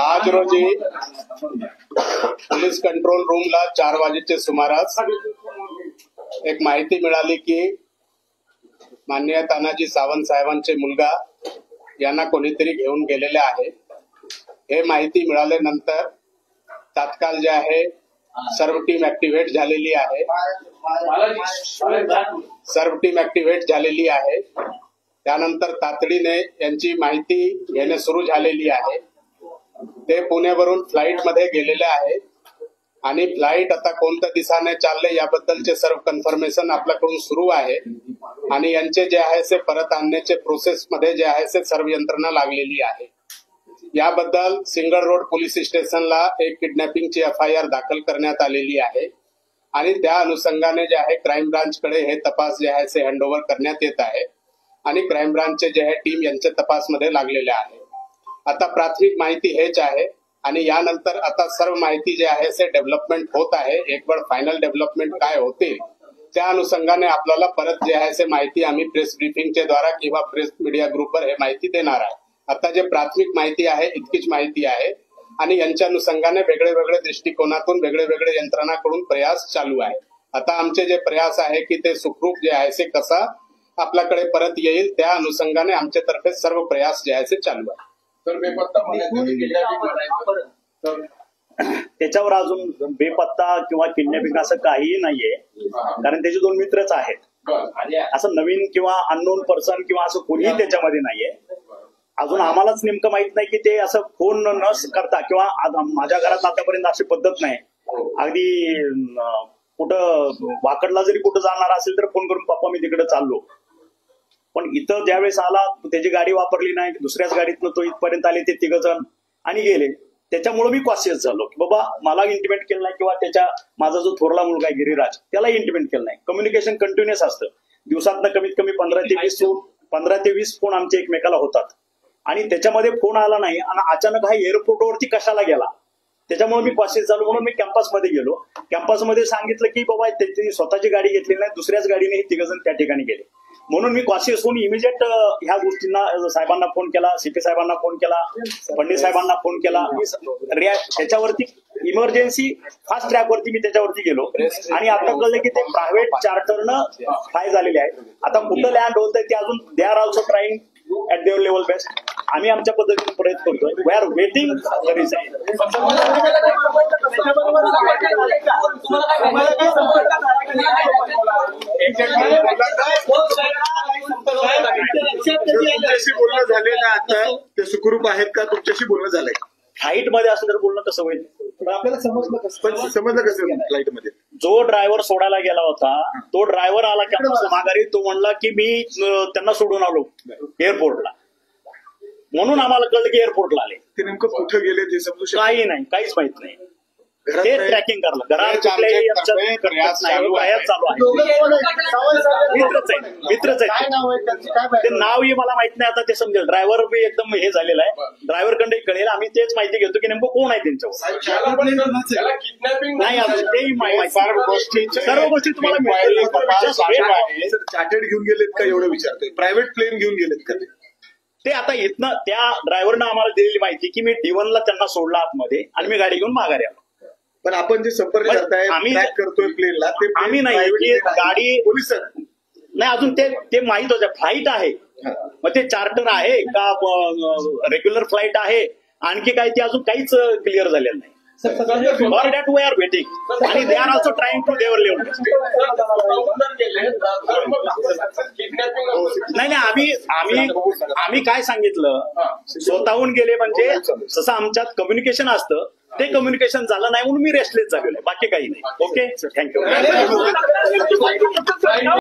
आज रोजी police control रूमला 4 वाजेच्या सुमारास एक माहिती मिळाली की माननीय तानाजी सावंत साहेबांचे मुलगा यांना कोणीतरी घेऊन गेलेले आहे। हे माहिती मिळाल्यानंतर तात्काळ जे आहे सर्व टीम ऍक्टिव्हेट झालेली आहे। त्यानंतर तातडीने यांची माहिती घेणे सुरू झालेली आहे। ते पुण्यावरून फ्लाइट मध्ये गेलेले आहे आणि फ्लाइट आता कोणत्या दिशेने चालले याबद्दलचे सर्व कन्फर्मेशन आपल्याकडून सुरू आहे आणि यांचे जे आहे ते परत आणण्याचे प्रोसेस मध्ये जे आहे ते सर्व यंत्रणा लागलेली आहे। याबद्दल सिंगल रोड पोलीस स्टेशनला एक किडनॅपिंगची FIR दाखल करण्यात आलेली आहे आणि त्या अनुषंगाने जे आहे क्राईम ब्रांचकडे हे तपास जे आहे ते हँडओव्हर करण्यात येत आहे आणि क्राईम ब्रांचचे जे आहे टीम यांच्या तपासमध्ये लागलेले आहे। आता प्राथमिक माहिती हेच आहे आणि यानंतर आता सर्व माहिती जे आहे ते डेव्हलपमेंट होत आहे। एक वेळ फायनल डेव्हलपमेंट काय होते त्या अनुषंगाने आपल्याला परत जे आहे ते माहिती आम्ही प्रेस ब्रीफिंगच्या द्वारा किंवा प्रेस मीडिया ग्रुपवर हे माहिती देणार आहे। आता जे प्राथमिक माहिती आहे इतकीच माहिती आहे आणि यांच्या अनुषंगाने वेगळे वेगळे दृष्टिकोनातून वेगळे वेगळे यंत्रणाकडून प्रयास चालू आहे। आता आमचे जे प्रयास आहे की ते सुखरूप जे आहे ते कसा आपल्याकडे परत येईल त्या अनुषंगाने आमच्या तर्फे सर्व प्रयास जे आहे ते चालू आहे। त्याच्यावर अजून बेपत्ता किंवा किडनॅपिंग असं काहीही नाहीये, कारण त्याचे 2 मित्रच आहेत। असं नवीन किंवा अननोन पर्सन किंवा असं कोणीही त्याच्यामध्ये नाहीये। अजून आम्हालाच नेमकं माहित नाही की ते असं फोन न करता किंवा माझ्या घरात आतापर्यंत अशी पद्धत नाही। अगदी कुठं वाकडला जरी कुठं जाणार असेल तर फोन करून पप्पा मी तिकडे चाललो, पण इथं ज्यावेळेस आला त्याची गाडी वापरली नाही, दुसऱ्याच गाडीतनं तो इथपर्यंत आले ते 3 जण आणि गेले। त्याच्यामुळे मी कॉशियस झालो की बाबा मला इंटिमेट केलं नाही किंवा माझा जो थोरला मुलगा आहे गिरिराज त्याला इंटिमेट केलं नाही। कम्युनिकेशन कंटिन्युअस असतं, दिवसातनं कमीत कमी 15 ते 20 फोन आमचे एकमेकाला होतात आणि त्याच्यामध्ये फोन आला नाही आणि अचानक हा एअरपोर्टवरती कशाला गेला त्याच्यामुळे मी कॉशियस झालो। म्हणून मी कॅम्पसमध्ये गेलो, कॅम्पसमध्ये सांगितलं की बाबा त्यांनी स्वतःची गाडी घेतली नाही, दुसऱ्याच गाडीने हे 3 जण त्या ठिकाणी गेले। म्हणून मी कॉशियस होऊन इमिजिएट ह्या गोष्टींना साहेबांना फोन केला, CP साहेबांना फोन केला, पंडित साहेबांना फोन केला। त्याच्यावरती इमर्जन्सी फास्ट ट्रॅकवरती मी त्याच्यावरती गेलो आणि आता कळलं की ते प्रायव्हेट चार्टरनं फ्लाय झालेले आहे। आता कुठं लँड होत आहे ते अजून they are also trying at their level best. आम्ही आमच्या पद्धतीने प्रयत्न करतोय। We are waiting for result. तुमच्याशी बोलणं झालेलं आता ते सुखरूप आहेत का? तुमच्याशी बोलणं झालंय? फ्लाईट मध्ये असं तर बोलणं कसं होईल? आपल्याला समजलं कसं फ्लाईट मध्ये? जो ड्रायव्हर सोडायला गेला होता तो ड्रायव्हर आला कॅम्पस माघारी, तो म्हणला की मी त्यांना सोडून आलो एअरपोर्टला, म्हणून आम्हाला कळलं की एअरपोर्टला आले। ते नेमकं कुठे गेले ते समजू शकतो? काही नाही, काहीच माहित नाही। ते ट्रॅकिंग करलं, घरात कुठल्याही चालू आहे, मित्रच आहेत। ते नावही मला माहित नाही, आता ते समजेल। ड्रायव्हर बी एकदम हे झालेला आहे, ड्रायव्हर कडे कळेल। आम्ही तेच माहिती घेतो की नेमकं कोण आहे त्यांच्यावर। नाही अजून तेही सर्व गोष्टी तुम्हाला मिळतील। चार्टर्ड घेऊन गेलेत का एवढं विचारतोय? प्रायव्हेट प्लेन घेऊन गेलेत का ते? आता इथनं त्या ड्रायव्हरनं आम्हाला दिलेली माहिती की मी D1 ला त्यांना सोडला आतमध्ये आणि मी गाडी घेऊन माघारी आलो। पण आपण जे संपर्क करताय, ट्रॅक करतोय प्लेनला, ते आम्ही नाही की गाडी पोलीस नाही अजून ते माहित होतं फ्लाईट आहे, मग ते चार्टर आहे का रेग्युलर फ्लाईट आहे आणखी काय ते अजून काहीच क्लिअर झालेलं नाही। For that we are waiting आणि they are also trying to their level. नाही आम्ही काय सांगितलं, स्वतःहून गेले म्हणजे जसं आमच्यात कम्युनिकेशन असतं ते कम्युनिकेशन झालं नाही म्हणून मी रेस्टलेस झालेलो आहे, बाकी काही नाही। Okay, thank you.